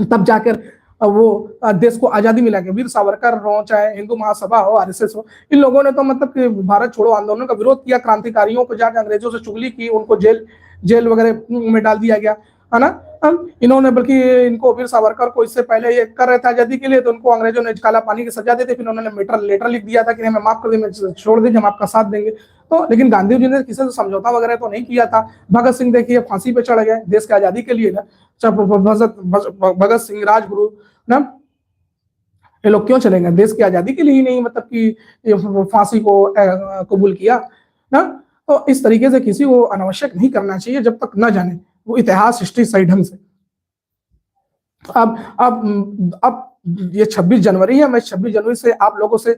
Speaker 1: तब जाकर वो देश को आजादी मिला के। वीर सावरकर हो, चाहे हिंदू महासभा हो, आरएसएस हो, इन लोगों ने तो मतलब कि भारत छोड़ो आंदोलन का विरोध किया, क्रांतिकारियों को जाकर अंग्रेजों से चुगली की, उनको जेल वगैरह में डाल दिया गया, है ना। इन्होंने, बल्कि इनको, वीर सावरकर को इससे पहले ये कर रहे थे आजादी के लिए, तो उनको अंग्रेजों ने काला पानी की सजा देते, फिर उन्होंने लेटर लिख दिया था कि हमें माफ कर दीजिए, छोड़ दीजिए, हम आपका साथ देंगे। तो लेकिन गांधी जी ने किसी से समझौता वगैरह तो नहीं किया था। भगत सिंह देखिए फांसी पे चढ़ गए देश की आजादी के लिए ना। भगत सिंह, राजगुरु ना, ये लोग क्यों चले गए? देश की आजादी के लिए ही नहीं, मतलब कि फांसी को कबूल किया ना। तो इस तरीके से किसी को अनावश्यक नहीं करना चाहिए जब तक न जाने वो इतिहास, हिस्ट्री सही ढंग से। अब ये 26 जनवरी है, मैं 26 जनवरी से आप लोगों से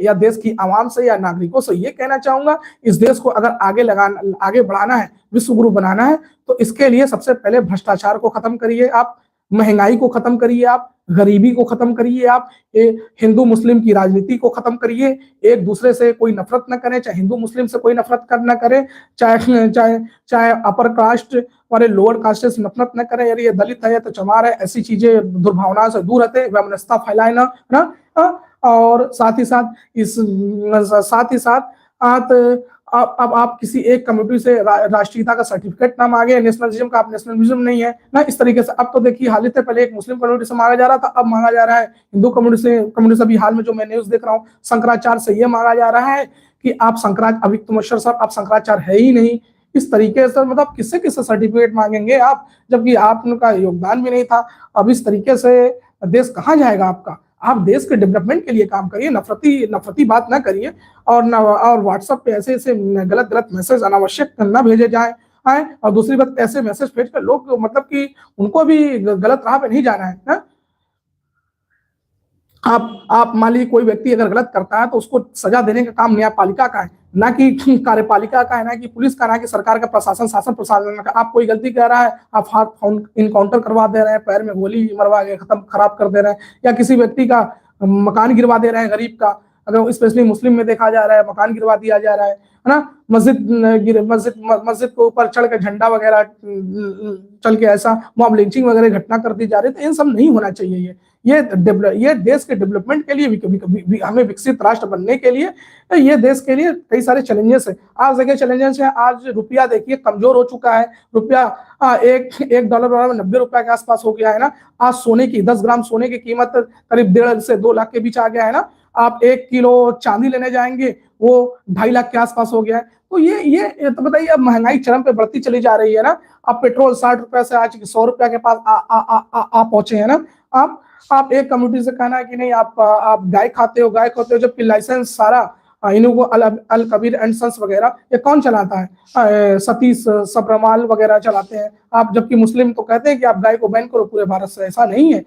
Speaker 1: या देश की आवाम से या नागरिकों से ये कहना चाहूंगा, इस देश को अगर आगे बढ़ाना है, विश्व गुरु बनाना है, तो इसके लिए सबसे पहले भ्रष्टाचार को खत्म करिए आप, महंगाई को खत्म करिए आप, गरीबी को खत्म करिए आप, हिंदू मुस्लिम की राजनीति को खत्म करिए, एक दूसरे से कोई नफरत न करे, चाहे हिंदू मुस्लिम से कोई नफरत न करे, चाहे अपर कास्ट वाले लोअर कास्ट से नफरत न करें, यार ये दलित है तो चमार है, ऐसी चीजें दुर्भावनाओं से दूर रहते, वैमनस्यता फैलाए ना। और साथ ही साथ अब आप किसी एक कम्युनिटी से राष्ट्रीयता का सर्टिफिकेट ना मांगे, नेशनलिज्म का, आप नेशनलिज्म नहीं है ना, इस तरीके से। अब तो देखिए हाल ही से पहले एक मुस्लिम कम्युनिटी से मांगा जा रहा था, अब मांगा जा रहा है हिंदू कम्युनिटी से भी। हाल में जो मैं न्यूज देख रहा हूँ, शंकराचार्य से ये मांगा जा रहा है कि आप अविक्तमोश्वर साहब, आप शंकराचार्य है ही नहीं। इस तरीके से मतलब किससे किससे सर्टिफिकेट मांगेंगे आप, जबकि आपका योगदान भी नहीं था। अब इस तरीके से देश कहाँ जाएगा आपका? आप देश के डेवलपमेंट के लिए काम करिए, नफरती बात ना करिए, और व्हाट्सएप पे ऐसे गलत मैसेज अनावश्यक न भेजे जाए। और दूसरी बात, ऐसे मैसेज भेज कर लोग, मतलब कि उनको भी गलत राह पे नहीं जाना है ना? आप मान लीजिए कोई व्यक्ति अगर गलत करता है तो उसको सजा देने का काम न्यायपालिका का है, ना कि कार्यपालिका का है, ना कि पुलिस का, ना कि सरकार का प्रशासन, शासन प्रशासन का। आप कोई गलती कर रहा है, आप हाथ इनकाउंटर करवा दे रहे हैं, पैर में गोली मरवा के खत्म खराब कर दे रहे हैं, या किसी व्यक्ति का मकान गिरवा दे रहे हैं, गरीब का, अगर स्पेशली मुस्लिम में देखा जा रहा है, मकान गिरवा दिया जा रहा है ना। मस्जिद के ऊपर चढ़ के झंडा वगैरह चल के ऐसा मॉब लिंचिंग वगैरह घटना कर दी जा रही है, तो इन सब नहीं होना चाहिए। ये देश के डेवलपमेंट के लिए, हमें विकसित राष्ट्र बनने के लिए, ये देश के लिए कई सारे चैलेंजेस है। आज देखिए चैलेंजेस है, आज रुपया देखिए कमजोर हो चुका है। रुपया एक डॉलर में 90 रुपया के आसपास हो गया है ना। आज सोने की 10 ग्राम सोने की कीमत करीब 1.5 से 2 लाख के बीच आ गया है ना। आप 1 किलो चांदी लेने जाएंगे वो 2.5 लाख के आसपास हो गया है। तो ये तो बताइए, अब महंगाई चरम पे बढ़ती चली जा रही है ना। अब पेट्रोल 60 रुपए से आज 100 रुपया के पास आ पहुंचे हैं ना। आप एक कम्युनिटी से कहना है कि नहीं आप गाय खाते हो, जबकि लाइसेंस सारा इनको अल कबीर एंड सन्स वगैरह ये कौन चलाता है? सतीश सबरमाल वगैरह चलाते हैं। आप जबकि मुस्लिम तो कहते हैं कि आप गाय को बैन करो पूरे भारत से, ऐसा नहीं है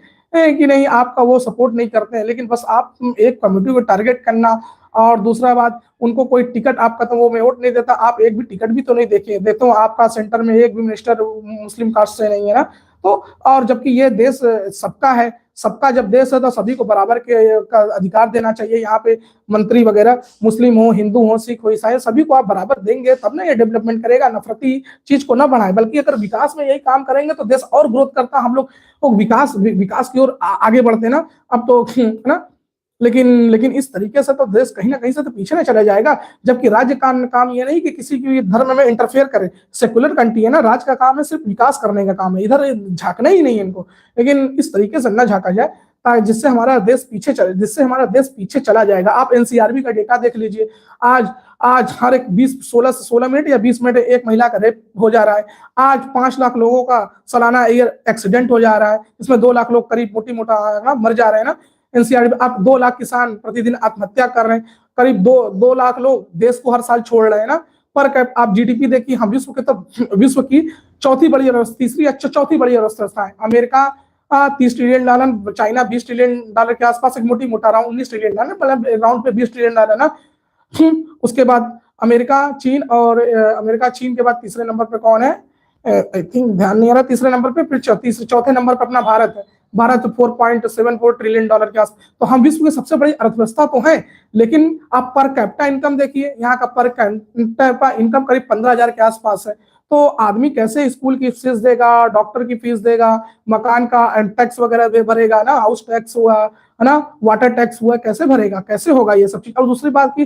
Speaker 1: कि नहीं आपका वो सपोर्ट नहीं करते हैं, लेकिन बस आप एक कम्युनिटी को टारगेट करना। और दूसरा बात, उनको कोई टिकट आपका तो वो में वोट नहीं देता, आप एक भी टिकट भी तो नहीं देते हो, आपका सेंटर में एक भी मिनिस्टर मुस्लिम कास्ट से नहीं है ना। तो और जबकि ये देश सबका है, सबका जब देश है तो सभी को बराबर के का अधिकार देना चाहिए। यहाँ पे मंत्री वगैरह मुस्लिम हो, हिंदू हो, सिख हो, ईसाई, सभी को आप बराबर देंगे तब ना ये डेवलपमेंट करेगा। नफरती चीज को ना बढ़ाए, बल्कि अगर विकास में यही काम करेंगे तो देश और ग्रोथ करता। हम लोग तो विकास की ओर आगे बढ़ते ना अब तो, है ना। लेकिन इस तरीके से तो देश कहीं ना कहीं से तो पीछे ना चला जाएगा। जबकि राज्य का काम ये नहीं कि किसी की धर्म में इंटरफेयर करे, सेकुलर कंट्री है ना, राज्य का काम है सिर्फ विकास करने का काम है, इधर झांकना ही नहीं है इनको। लेकिन इस तरीके से ना झांका जाए जिससे हमारा देश पीछे चला जाएगा। आप एनसीआरबी का डेटा देख लीजिए, आज हर एक 16 मिनट या 20 मिनट एक महिला का रेप हो जा रहा है। आज 5 लाख लोगों का सालाना एयर एक्सीडेंट हो जा रहा है, इसमें 2 लाख लोग करीब मोटा मर जा रहे हैं ना। एनसीआर आप 2 लाख किसान प्रतिदिन आत्महत्या कर रहे हैं, करीब दो लाख लोग देश को हर साल छोड़ रहे हैं ना। पर आप जीडीपी देखिए, हम विश्व की चौथी बड़ी अर्थव्यवस्था है। America 30 trillion dollar, China 20 trillion dollar के आसपास, एक मोटा राउंड 19 ट्रिलियन डॉलर, मतलब राउंड पे 20 ट्रिलियन डॉलर ना। उसके बाद अमेरिका चीन के बाद तीसरे नंबर पे कौन है? आई थिंक ध्यान नहीं आ रहा, तीसरे नंबर पे, फिर चौथे नंबर पे अपना भारत है। भारत 4.74 ट्रिलियन डॉलर के आस। तो हम विश्व की सबसे बड़ी अर्थव्यवस्था तो है, लेकिन आप पर कैपिटा इनकम देखिए, यहाँ का पर कैपिटा इनकम करीब 15,000 के आसपास है। तो आदमी कैसे स्कूल की फीस देगा, डॉक्टर की फीस देगा, मकान का टैक्स वगैरह भरेगा ना, हाउस टैक्स हुआ है ना, वाटर टैक्स हुआ, कैसे भरेगा, कैसे होगा ये सब चीज। और दूसरी बात की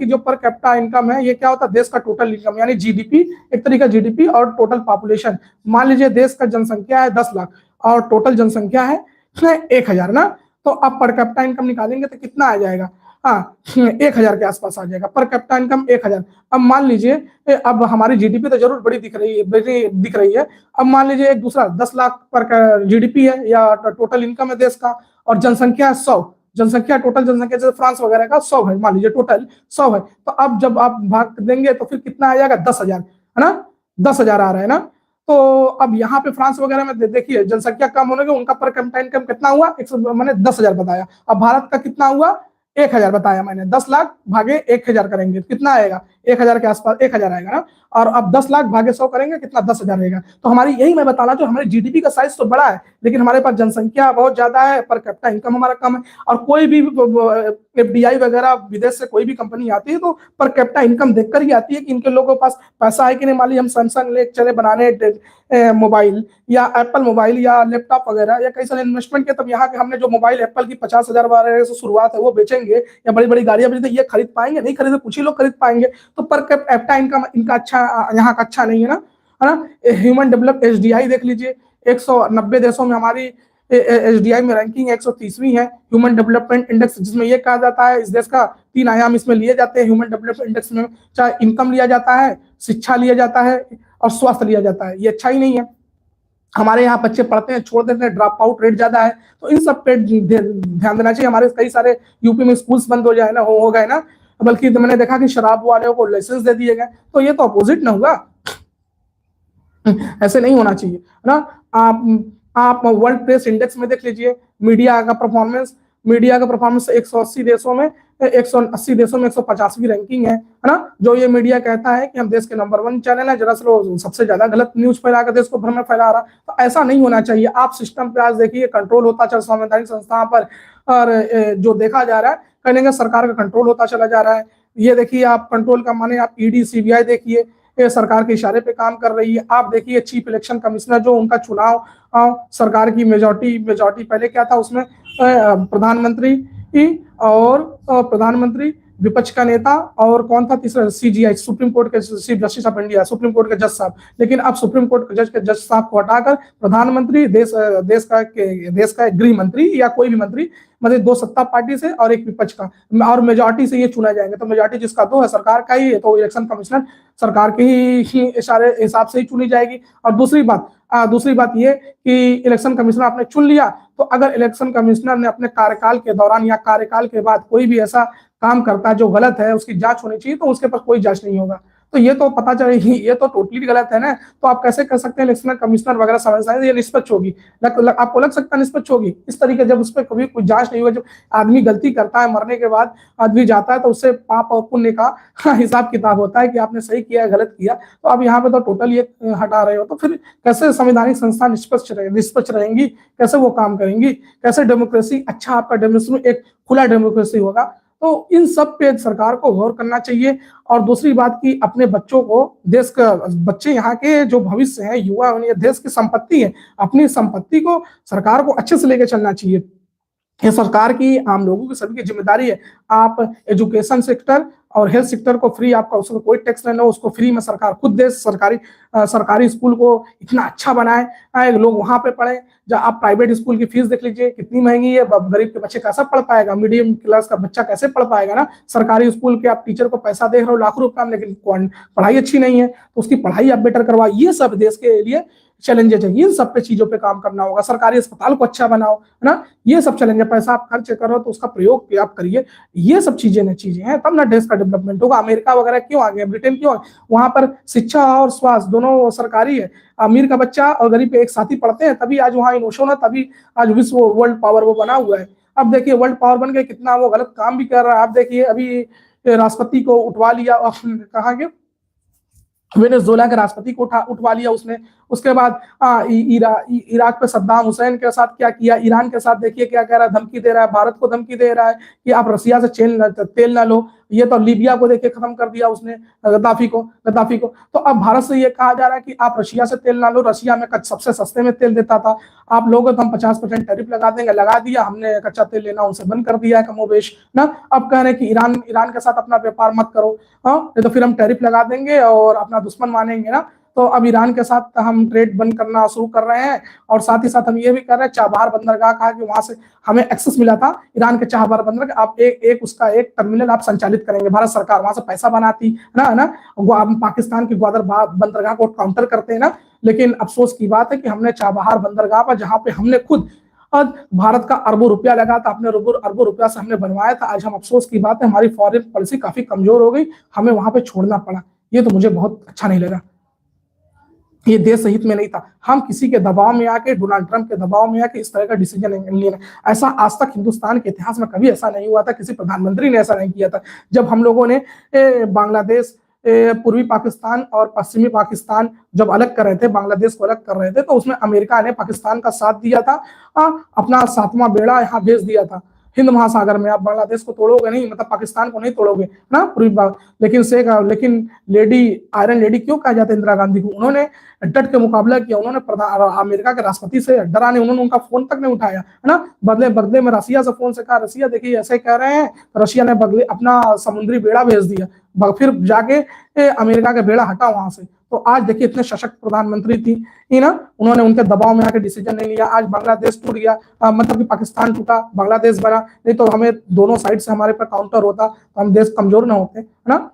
Speaker 1: जो पर कैपिटा इनकम है, ये क्या होता है? देश का टोटल इनकम यानी जीडीपी, एक तरीका जीडीपी और टोटल पॉपुलेशन। मान लीजिए देश का जनसंख्या है 10 लाख और टोटल जनसंख्या है 1,000 ना, तो अब पर कैपिटा इनकम निकालेंगे तो कितना आ जाएगा? 1,000 के आसपास आ जाएगा पर कैपिटा इनकम 1,000। अब मान लीजिए, अब हमारी जीडीपी तो जरूर बड़ी दिख रही है। अब मान लीजिए एक दूसरा 10 लाख पर जीडीपी है या टोटल इनकम है देश का, और जनसंख्या 100, टोटल जनसंख्या जैसे फ्रांस वगैरह का 100 है, मान लीजिए टोटल 100 है। तो अब जब आप भाग देंगे तो फिर कितना आ जाएगा? 10,000, है ना, 10,000 आ रहा है ना। तो अब यहाँ पे फ्रांस वगैरह में देखिए जनसंख्या कम होने के उनका पर कैपिटा इनकम कितना हुआ? 100, मैंने 10,000 बताया। अब भारत का कितना हुआ? 1,000 बताया मैंने। 10 लाख भागे 1,000 करेंगे कितना आएगा? 1,000 के आसपास 1,000 आएगा ना। और अब 10 लाख भागे 100 करेंगे कितना? 10,000 रहेगा। तो हमारी यही मैं बताना चाहूँ, हमारी जीडीपी का साइज तो बड़ा है, लेकिन हमारे पास जनसंख्या बहुत ज्यादा है, पर कैपिटा इनकम हमारा कम है। और कोई भी एफडीआई वगैरह विदेश से कोई भी कंपनी आती है तो पर कैपिटा इनकम देखकर ही आती है कि इनके लोगों के पास पैसा है कि नहीं। मान लीजिए हम सैमसंग ले चले बनाने मोबाइल या एप्पल मोबाइल या लैपटॉप वगैरह या कई सारे इन्वेस्टमेंट के, तब यहाँ के हमने जो मोबाइल एप्पल की 50,000 वगैरह से शुरुआत है वो बेचेंगे, या बड़ी बड़ी गाड़ियां बेचेंगे, ये खरीद पाएंगे? नहीं खरीदे, कुछ ही लोग खरीद पाएंगे। तो पर कैपिटा इनकम इनका अच्छा, यहाँ का अच्छा नहीं है ना, है ना। ह्यूमन डेवलप एचडीआई देख लीजिए, 190 देशों में हमारी एचडीआई में रैंकिंग 130वीं है। ह्यूमन डेवलपमेंट इंडेक्स, जिसमें यह कहा जाता है इस देश का 3 आयाम इसमें लिए जाते हैं ह्यूमन डेवलपमेंट इंडेक्स में, चाहे इनकम लिया जाता है, शिक्षा लिया जाता है और स्वास्थ्य लिया जाता है। ये अच्छा ही नहीं है। हमारे यहाँ बच्चे पढ़ते हैं, छोड़ देते हैं, ड्रॉप आउट रेट ज्यादा है। तो इन सब पे ध्यान देना चाहिए। हमारे कई सारे यूपी में स्कूल्स बंद हो जाए ना, हो गए ना, बल्कि तो मैंने देखा कि शराब वाले को लाइसेंस दे दिए गए। तो ये तो अपोजिट ना हुआ, ऐसे नहीं होना चाहिए, है ना। आप वर्ल्ड प्रेस इंडेक्स में देख लीजिए, मीडिया का परफॉर्मेंस 180 देशों में 150वीं रैंकिंग है ना। जो ये मीडिया कहता है कि हम देश के नंबर 1 चैनल है, दरअसल सबसे ज्यादा गलत न्यूज फैलाकर देश को भ्रम में फैला रहा। तो ऐसा नहीं होना चाहिए। आप सिस्टम पे आज देखिए कंट्रोल होता चल संवैधानिक संस्था पर, और जो देखा जा रहा है कहीं ना सरकार का कंट्रोल होता चला जा रहा है। ये देखिए, आप कंट्रोल का माने आप ईडी सीबीआई देखिए, ये सरकार के इशारे पे काम कर रही है। आप देखिए चीफ इलेक्शन कमिश्नर, जो उनका चुनाव सरकार की मेजॉरिटी पहले क्या था उसमें, प्रधानमंत्री विपक्ष का नेता, और कौन था तीसरा, सीजीआई, सुप्रीम कोर्ट के chief justice of India, supreme court के जज साहब। लेकिन अब सुप्रीम कोर्ट के जज साहब को हटाकर प्रधानमंत्री, देश का एक गृह मंत्री या कोई भी मंत्री, मतलब दो सत्ता पार्टी से और एक विपक्ष का, और मेजोरिटी से ये चुना जाएंगे। तो मेजोरिटी जिसका दो है, सरकार का ही है, तो इलेक्शन कमिश्नर सरकार के ही इशारे हिसाब से ही चुनी जाएगी। और दूसरी बात ये कि इलेक्शन कमिश्नर आपने चुन लिया, तो अगर इलेक्शन कमिश्नर ने अपने कार्यकाल के दौरान या कार्यकाल के बाद कोई भी ऐसा काम करता है जो गलत है, उसकी जांच होनी चाहिए, तो उसके पास कोई जांच नहीं होगा। तो ये तो पता चले, ये तो टोटली गलत है ना। तो आप कैसे कर सकते हैं इलेक्शन कमिश्नर वगैरह समझ ये निष्पक्ष होगी? आपको लग सकता है निष्पक्ष होगी? इस तरीके जब उस पर कभी कोई जांच नहीं होगी, जब आदमी गलती करता है, मरने के बाद आदमी जाता है, तो उससे पाप और पुण्य का हिसाब किताब होता है कि आपने सही किया, गलत किया। तो अब यहाँ पे तो टोटल ये हटा रहे हो, तो फिर कैसे संवैधानिक संस्था निष्पक्ष रहेंगी? कैसे वो काम करेंगी? कैसे डेमोक्रेसी, अच्छा आपका डेमोक्रेसी एक खुला डेमोक्रेसी होगा? तो इन सब पे सरकार को गौर करना चाहिए। और दूसरी बात की अपने बच्चों को, देश का बच्चे यहाँ के जो भविष्य है, युवा, ये देश की संपत्ति है, अपनी संपत्ति को सरकार को अच्छे से लेकर चलना चाहिए। ये सरकार की, आम लोगों की, सभी की जिम्मेदारी है। आप एजुकेशन सेक्टर और हेल्थ सेक्टर को फ्री, आपका उसमें कोई टैक्स नहीं हो, उसको फ्री में सरकार खुद दे। सरकारी स्कूल को इतना अच्छा बनाए, लोग वहां पे पढ़े। जब आप प्राइवेट स्कूल की फीस देख लीजिए कितनी महंगी है, गरीब के बच्चे कैसा पढ़ पाएगा? मीडियम क्लास का बच्चा कैसे पढ़ पाएगा ना? सरकारी स्कूल के आप टीचर को पैसा दे रहे हो लाखों रुपया, लेकिन पढ़ाई अच्छी नहीं है, तो उसकी पढ़ाई आप बेटर करवाओ। ये सब देश के लिए चैलेंजेस है, इन सब पे चीजों पे काम करना होगा। सरकारी अस्पताल को अच्छा बनाओ, है ना? ये सब चैलेंज है। पैसा आप खर्च करो तो उसका प्रयोग आप करिए। ये सब चीजें हैं, तब ना देश का डेवलपमेंट होगा। अमेरिका वगैरह क्यों आ गया, ब्रिटेन क्यों? वहां पर शिक्षा और स्वास्थ्य दोनों सरकारी है। अमीर का बच्चा और गरीब पे एक साथ ही पढ़ते हैं, तभी आज वहाँ इनोवेशन है, तभी आज विश्व वर्ल्ड पावर वो बना हुआ है। अब देखिए वर्ल्ड पावर बन के कितना वो गलत काम भी कर रहा है। आप देखिए अभी राष्ट्रपति को उठवा लिया, कहा गया, वेनेजुएला के राष्ट्रपति को उठवा लिया उसने। उसके बाद इराक पे सद्दाम हुसैन के साथ क्या किया, ईरान के साथ देखिए क्या कह रहा है, धमकी दे रहा है, भारत को धमकी दे रहा है कि आप रसिया से तेल ना लो। ये तो लीबिया को देखिए खत्म कर दिया उसने, गद्दाफी को। तो अब भारत से ये कहा जा रहा है कि आप रशिया से तेल ना लो, रशिया में सबसे सस्ते में तेल देता था। आप लोगों तो हम 50% टैरिफ लगा देंगे, लगा दिया हमने, कच्चा तेल लेना उनसे बंद कर दिया है कमोबेश ना। अब कह रहे हैं कि ईरान के साथ अपना व्यापार मत करो, हाँ, नहीं तो फिर हम टैरिफ लगा देंगे और अपना दुश्मन मानेंगे ना। तो अब ईरान के साथ हम ट्रेड बंद करना शुरू कर रहे हैं। और साथ ही साथ हम ये भी कर रहे हैं, चाबहार बंदरगाह, कहा कि वहां से हमें एक्सेस मिला था ईरान के चाबहार बंदरगाह, आप उसका एक टर्मिनल आप संचालित करेंगे। भारत सरकार वहां से पैसा बनाती है ना, पाकिस्तान की ग्वादर बंदरगाह को काउंटर करते हैं ना। लेकिन अफसोस की बात है कि हमने चाबहार बंदरगाह पर, जहां पे हमने खुद भारत का अरबों रुपया लगा था, अपने अरबों रुपया से हमने बनवाया था, आज हम, अफसोस की बात है, हमारी फॉरेन पॉलिसी काफी कमजोर हो गई, हमें वहां पे छोड़ना पड़ा। ये तो मुझे बहुत अच्छा नहीं लगा, ये देश हित में नहीं था। हम किसी के दबाव में आके, डोनाल्ड ट्रंप के दबाव में आके इस तरह का डिसीजन नहीं लेना। ऐसा आज तक हिंदुस्तान के इतिहास में कभी ऐसा नहीं हुआ था, किसी प्रधानमंत्री ने ऐसा नहीं किया था। जब हम लोगों ने बांग्लादेश, पूर्वी पाकिस्तान और पश्चिमी पाकिस्तान जब अलग कर रहे थे, बांग्लादेश को अलग कर रहे थे, तो उसमें अमेरिका ने पाकिस्तान का साथ दिया था, अपना 7वां बेड़ा यहाँ भेज दिया था हिंद महासागर में। आप बांग्लादेश को तोड़ोगे नहीं, मतलब पाकिस्तान को नहीं तोड़ोगे ना पूरी लेकिन आयरन लेडी क्यों कहा जाता है इंदिरा गांधी को? उन्होंने डट के मुकाबला किया, उन्होंने अमेरिका के राष्ट्रपति से डरा नहीं, उन्होंने उनका फोन तक नहीं उठाया, है ना। बदले में रसिया से फोन से कहा, रसिया देखिए ऐसे कह रहे हैं, रसिया ने बदले अपना समुद्री बेड़ा भेज दिया, फिर जाके अमेरिका का बेड़ा हटा वहां से। तो आज देखिए इतने सशक्त प्रधानमंत्री थी ना, उन्होंने उनके दबाव में आके डिसीजन नहीं लिया। आज बांग्लादेश टूट गया, मतलब कि पाकिस्तान टूटा, बांग्लादेश बना, नहीं तो हमें दोनों साइड से हमारे पर काउंटर होता तो हम देश कमजोर ना होते, है ना।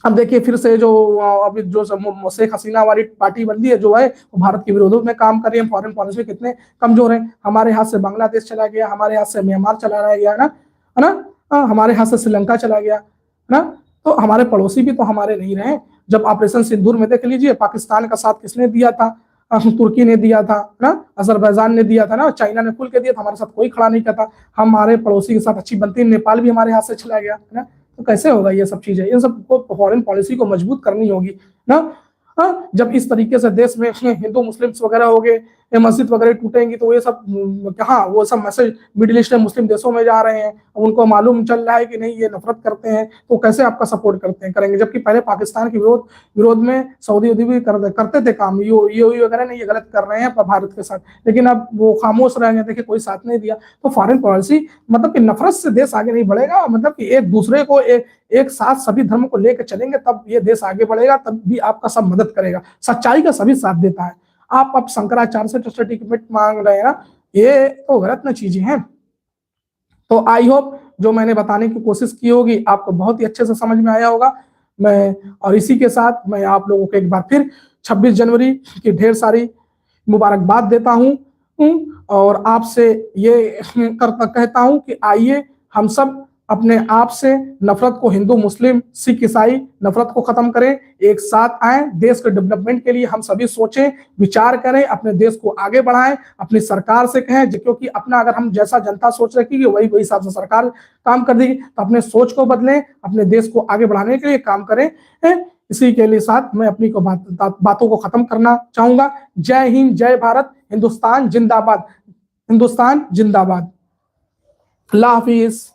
Speaker 1: अब देखिए फिर से जो अभी जो शेख हसीना वाली पार्टी बंदी है जो है, वो भारत के विरोध में काम कर रही है। फॉरेन पॉलिसी कितने कमजोर है, हमारे हाथ से बांग्लादेश चला गया, हमारे हाथ से म्यांमार चला रह गया, है ना, हमारे हाथ से श्रीलंका चला गया, है ना। तो हमारे पड़ोसी भी तो हमारे नहीं रहे। जब ऑपरेशन सिंदूर में देख लीजिए, पाकिस्तान का साथ किसने दिया था? तुर्की ने दिया था ना, अजरबैजान ने दिया था ना, चाइना ने खुल के दिया था, हमारे साथ कोई खड़ा नहीं करता। हमारे पड़ोसी के साथ अच्छी बनती, नेपाल भी हमारे हाथ से चला गया, है ना। तो कैसे होगा ये सब चीजें? इन सबको फॉरेन पॉलिसी को मजबूत करनी होगी ना। जब इस तरीके से देश में हिंदू मुस्लिम्स वगैरह हो गए, ये मस्जिद वगैरह टूटेंगी तो ये सब कहाँ, वो सब मैसेज मिडिल ईस्ट मुस्लिम देशों में जा रहे हैं, उनको मालूम चल रहा है कि नहीं ये नफरत करते हैं, तो कैसे आपका सपोर्ट करेंगे। जबकि पहले पाकिस्तान के विरोध में सऊदी भी करते थे काम, यूएई वगैरह नहीं, ये गलत कर रहे हैं भारत के साथ, लेकिन अब वो खामोश रह गए, देखिए कोई साथ नहीं दिया। तो फॉरेन पॉलिसी मतलब कि नफरत से देश आगे नहीं बढ़ेगा, मतलब कि एक दूसरे को एक साथ सभी धर्म को लेकर चलेंगे तब ये देश आगे बढ़ेगा, तब भी आपका सब मदद करेगा। सच्चाई का सभी साथ देता है। आप अब शंकराचार्य से सर्टिफिकेट मांग रहे हैं ना, ये तो गलत ना चीजें हैं। तो आई होप जो मैंने बताने की कोशिश की होगी आपको बहुत ही अच्छे से समझ में आया होगा। मैं और इसी के साथ मैं आप लोगों को एक बार फिर 26 जनवरी की ढेर सारी मुबारकबाद देता हूं और आपसे ये कहता हूं कि आइए हम सब अपने आप से नफरत को, हिंदू मुस्लिम सिख ईसाई नफरत को खत्म करें, एक साथ आए, देश के डेवलपमेंट के लिए हम सभी सोचें, विचार करें, अपने देश को आगे बढ़ाएं, अपनी सरकार से कहें, क्योंकि अपना अगर हम जैसा जनता सोच रखेगी वही हिसाब से सरकार काम कर देगी, तो अपने सोच को बदलें, अपने देश को आगे बढ़ाने के लिए काम करें। इसी के लिए साथ मैं अपनी बातों को खत्म करना चाहूंगा। जय हिंद, जय भारत, हिंदुस्तान जिंदाबाद, हिंदुस्तान जिंदाबाद। अल्लाह हाफिज।